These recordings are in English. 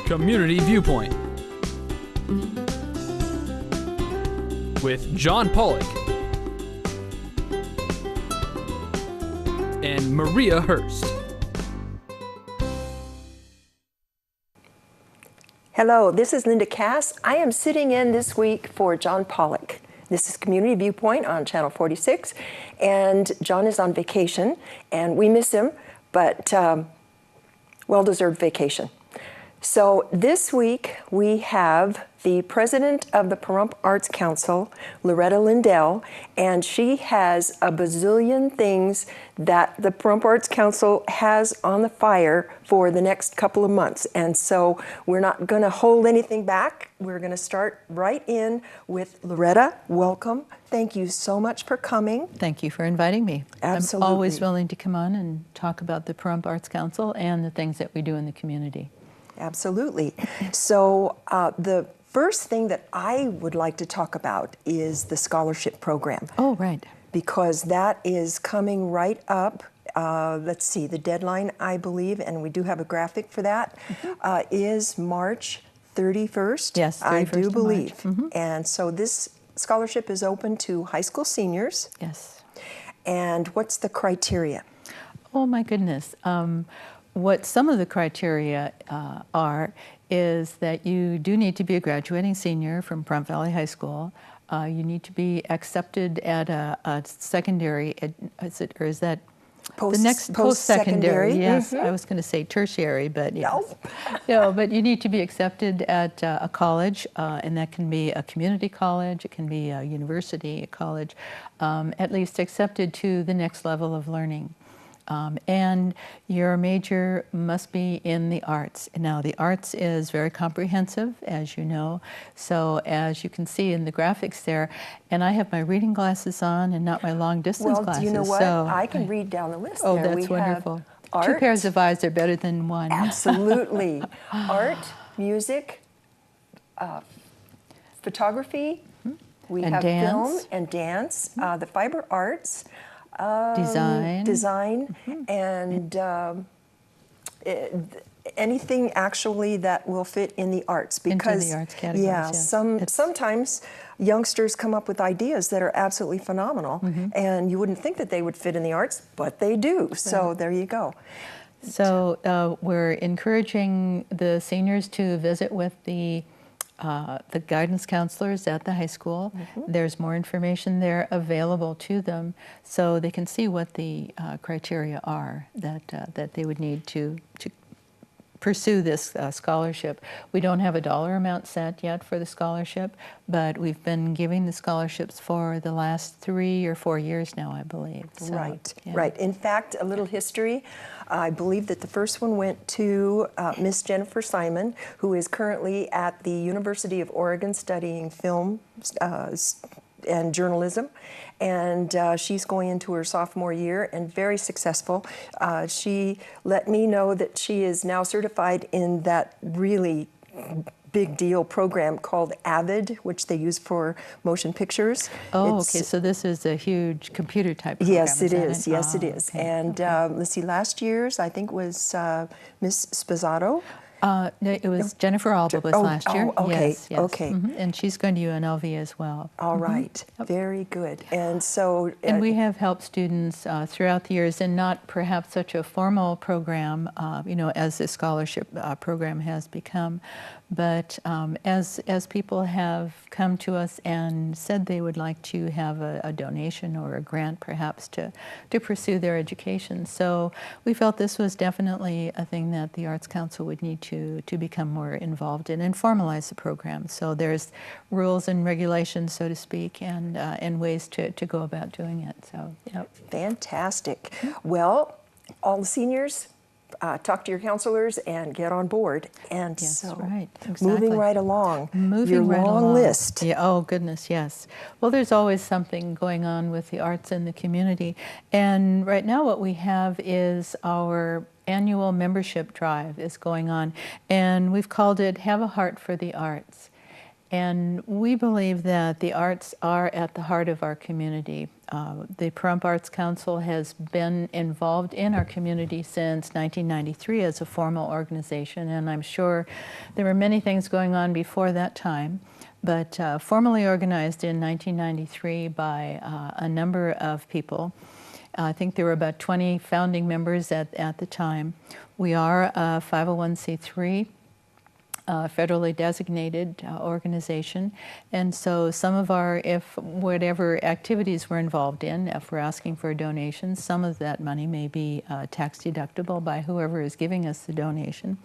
Community Viewpoint with John Pollock and Maria Hurst. Hello, this is Linda Kass. I am sitting in this week for John Pollock. This is Community Viewpoint on Channel 46, and John is on vacation, and we miss him, but well-deserved vacation. So this week we have the president of the Pahrump Arts Council, Loretta Lindell, and she has a bazillion things that the Pahrump Arts Council has on the fire for the next couple of months. And so we're not going to hold anything back. We're going to start right in with Loretta. Welcome. Thank you so much for coming. Thank you for inviting me. Absolutely. I'm always willing to come on and talk about the Pahrump Arts Council and the things that we do in the community. Absolutely. So the first thing that I would like to talk about is the scholarship program. Oh, right. Because that is coming right up. Let's see, the deadline, I believe, and we do have a graphic for that, is March 31st. Yes, 31st I do believe. March. And so this scholarship is open to high school seniors. Yes. And what's the criteria? Oh, my goodness. What some of the criteria are is that you do need to be a graduating senior from Pahrump Valley High School. You need to be accepted at a secondary, is that the next post-secondary? Yes, I was going to say tertiary, but yes. No, but you need to be accepted at a college, and that can be a community college, it can be a university, a college, at least accepted to the next level of learning. And your major must be in the arts. Now, the arts is very comprehensive, as you know. So as you can see in the graphics there, and I have my reading glasses on and not my long distance glasses. Well, do you know what? So, I can read down the list. Oh, there. that's wonderful. Art. 2 pairs of eyes are better than one. Absolutely. Art, music, photography. We and have dance. film and dance, the fiber arts. Design. And anything actually that will fit in the arts. Because, into the arts categories, yeah, yes. Sometimes youngsters come up with ideas that are absolutely phenomenal, and you wouldn't think that they would fit in the arts, but they do. Right. So there you go. So we're encouraging the seniors to visit with the guidance counselors at the high school. There's more information there available to them, so they can see what the criteria are that they would need to pursue this scholarship. We don't have a dollar amount set yet for the scholarship, but we've been giving the scholarships for the last 3 or 4 years now, I believe. So, right, yeah. right. In fact, a little history. I believe that the first one went to Miss Jennifer Simon, who is currently at the University of Oregon studying film and journalism, and she's going into her sophomore year and very successful. She let me know that she is now certified in that really big deal program called AVID, which they use for motion pictures. Oh, okay, so this is a huge computer type program. Yes, it is. Yes, it Oh, is. okay. And let's see, last year's, I think, was Miss Spazzato. No, it was Jennifer Alba was last year. Oh, okay, yes, yes. okay. And she's going to UNLV as well. All right, very good. And so... and we have helped students throughout the years, and not perhaps such a formal program, as the scholarship program has become, but as people have come to us and said they would like to have a donation or a grant perhaps to pursue their education. So we felt this was definitely a thing that the Arts Council would need to become more involved in and formalize the program. So there's rules and regulations, so to speak, and ways to go about doing it. So, yep. Fantastic. Well, all the seniors, talk to your counselors and get on board. And Yes, so, right, exactly. moving right along, Moving your right long along. list. Yeah, oh goodness, yes. Well, there's always something going on with the arts in the community. And right now what we have is our annual membership drive is going on. And we've called it Have a Heart for the Arts. And we believe that the arts are at the heart of our community. The Pahrump Arts Council has been involved in our community since 1993 as a formal organization, and I'm sure there were many things going on before that time, but formally organized in 1993 by a number of people. I think there were about 20 founding members at the time. We are a 501c3. Federally designated organization, and so some of our, if whatever activities we're involved in, if we're asking for donations, some of that money may be tax deductible by whoever is giving us the donation.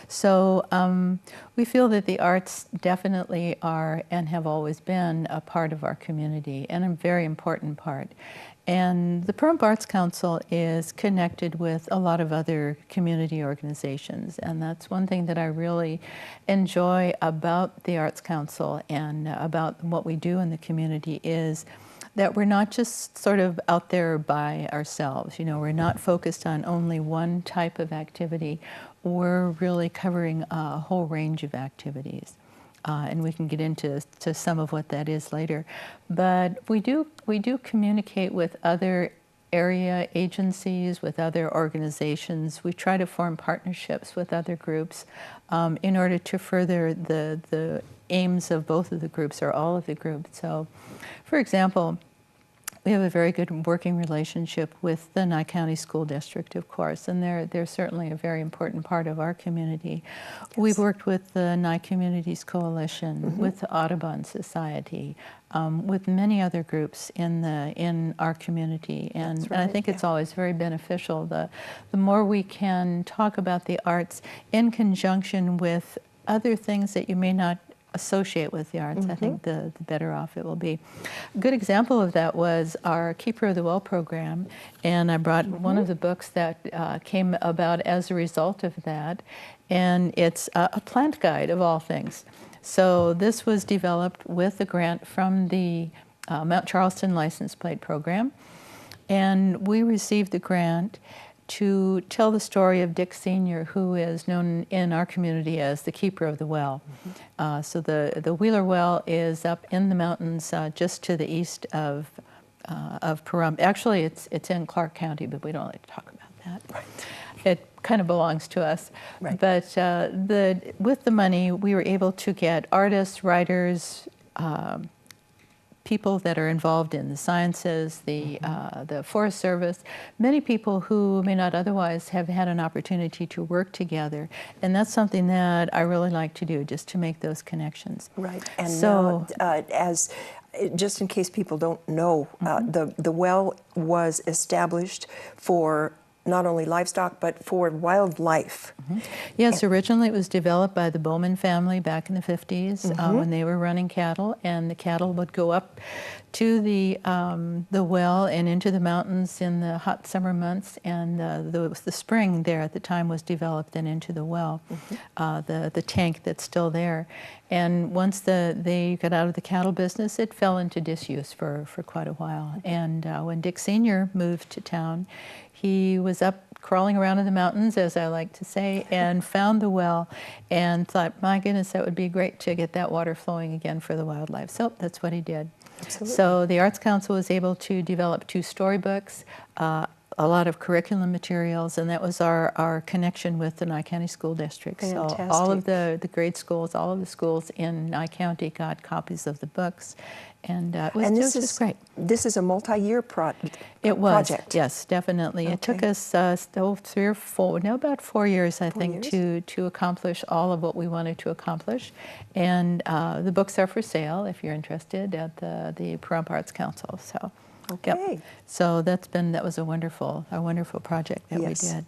So we feel that the arts definitely are and have always been a part of our community, and a very important part. And the Pahrump Arts Council is connected with a lot of other community organizations, and that's one thing that I really enjoy about the Arts Council and about what we do in the community is that we're not just sort of out there by ourselves. You know, we're not focused on only one type of activity. We're really covering a whole range of activities. And we can get into some of what that is later. But we do communicate with other area agencies, with other organizations. We try to form partnerships with other groups in order to further the aims of both of the groups or all of the groups. So, for example, we have a very good working relationship with the Nye County School District, of course, and they're certainly a very important part of our community. Yes. We've worked with the Nye Communities Coalition, with the Audubon Society, with many other groups in our community, and I think it's always very beneficial. The more we can talk about the arts in conjunction with other things that you may not associate with the arts, I think the better off it will be. A good example of that was our Keeper of the Well program, and I brought one of the books that came about as a result of that, and it's a plant guide of all things. So this was developed with a grant from the Mount Charleston License Plate Program, and we received the grant to tell the story of Dick Sr., who is known in our community as the Keeper of the Well. So the Wheeler Well is up in the mountains just to the east of Pahrump. Actually, it's in Clark County, but we don't like to talk about that. Right. It kind of belongs to us. Right. But with the money, we were able to get artists, writers, people that are involved in the sciences, the Forest Service, many people who may not otherwise have had an opportunity to work together. And that's something that I really like to do, just to make those connections. Right. And so, just in case people don't know, the well was established for not only livestock, but for wildlife. Yes, originally it was developed by the Bowman family back in the 50s when they were running cattle, and the cattle would go up to the well and into the mountains in the hot summer months, and the spring there at the time was developed and into the well, the tank that's still there. And once they got out of the cattle business, it fell into disuse for quite a while. And when Dick Sr. moved to town, he was up crawling around in the mountains, as I like to say, and found the well and thought, my goodness, that would be great to get that water flowing again for the wildlife. So that's what he did. Absolutely. So the Arts Council was able to develop 2 storybooks, a lot of curriculum materials, and that was our connection with the Nye County School District. Fantastic. So all of the grade schools, all of the schools in Nye County got copies of the books, and it was just great. This is a multi-year project. It was, yes, definitely. Okay. It took us about 4 years, I think, to accomplish all of what we wanted to accomplish. And the books are for sale if you're interested at the Pahrump Arts Council. So. Okay. Yep. So that was a wonderful project that we did.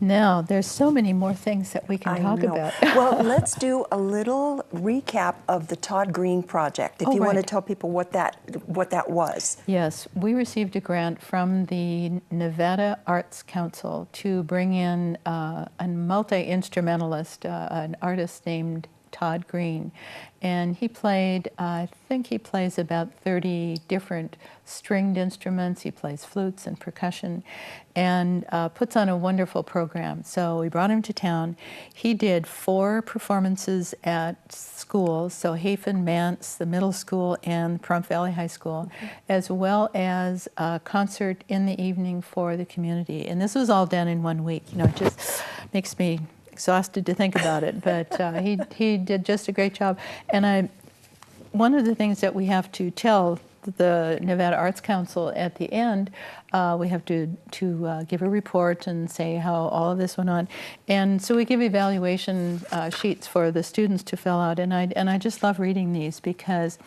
Now, there's so many more things that we can talk about. Well, let's do a little recap of the Todd Green project, if you want to tell people what that was. Yes, we received a grant from the Nevada Arts Council to bring in a multi-instrumentalist, an artist named Todd Green. And he played, I think he plays about 30 different stringed instruments. He plays flutes and percussion and puts on a wonderful program. So we brought him to town. He did 4 performances at schools, so Hafen, Mance, the middle school, and Pahrump Valley High School, as well as a concert in the evening for the community. And this was all done in 1 week. You know, it just makes me exhausted to think about it, but he did just a great job. And one of the things that we have to tell the Nevada Arts Council at the end, we have to give a report and say how all of this went on. And so we give evaluation sheets for the students to fill out, and I just love reading these because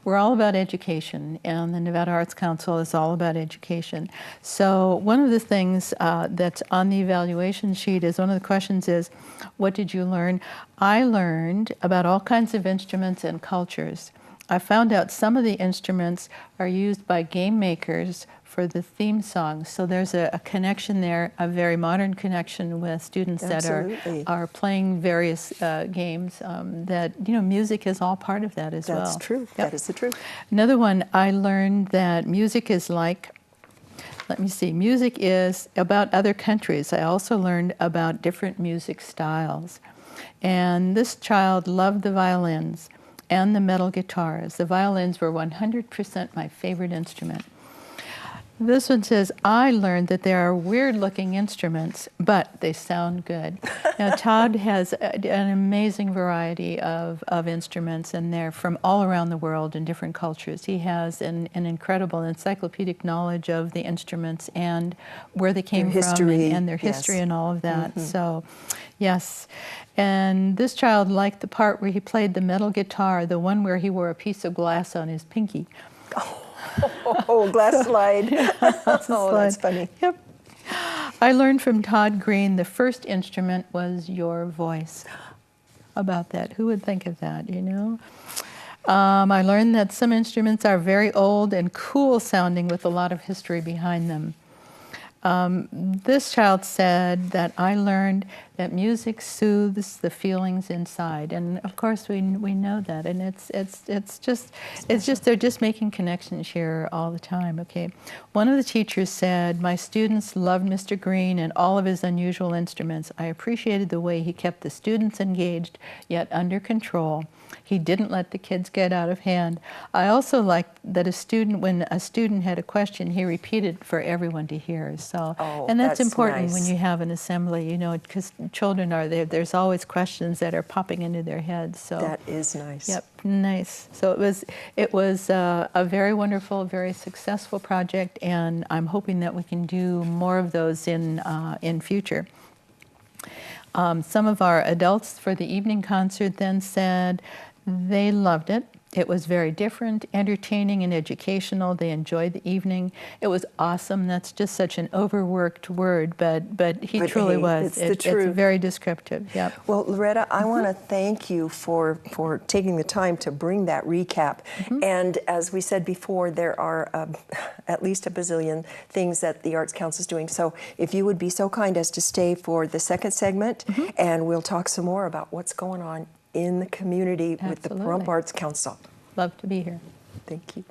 we're all about education, and the Nevada Arts Council is all about education. So one of the things that's on the evaluation sheet is, one of the questions is, what did you learn? I learned about all kinds of instruments and cultures. I found out some of the instruments are used by game makers for the theme songs. So there's a connection there, a very modern connection with students Absolutely. that are playing various games, that, you know, music is all part of that as well. That's true. Yep. That is the truth. Another one, I learned that music is like, let me see, music is about other countries. I also learned about different music styles. And this child loved the violins and the metal guitars. The violins were 100% my favorite instrument. This one says, I learned that there are weird-looking instruments, but they sound good. Now, Todd has an amazing variety of instruments, and they're from all around the world in different cultures. He has an incredible encyclopedic knowledge of the instruments and where they came from and their history and all of that. So, yes. And this child liked the part where he played the metal guitar, the one where he wore a piece of glass on his pinky. Oh, glass slide. Oh, that's funny. Yep. I learned from Todd Green the first instrument was your voice. About that, who would think of that, you know? I learned that some instruments are very old and cool sounding with a lot of history behind them. This child said that I learned that music soothes the feelings inside, and of course we know that, and it's just they're just making connections here all the time. Okay, one of the teachers said, my students loved Mr. Green and all of his unusual instruments. I appreciated the way he kept the students engaged yet under control. He didn't let the kids get out of hand. I also liked that when a student had a question, he repeated for everyone to hear. So, and that's important nice. when you have an assembly, you know, because children are there. There's always questions that are popping into their heads. So That is nice. Yep, nice. So it was a very wonderful, very successful project, and I'm hoping that we can do more of those in future. Some of our adults for the evening concert then said they loved it. It was very different, entertaining, and educational. They enjoyed the evening. It was awesome. That's just such an overworked word, but he truly was. It's the truth. It's very descriptive. Yep. Well, Loretta, I want to thank you for taking the time to bring that recap. And as we said before, there are at least a bazillion things that the Arts Council is doing. So if you would be so kind as to stay for the second segment, and we'll talk some more about what's going on in the community with the Pahrump Arts Council. Love to be here. Thank you.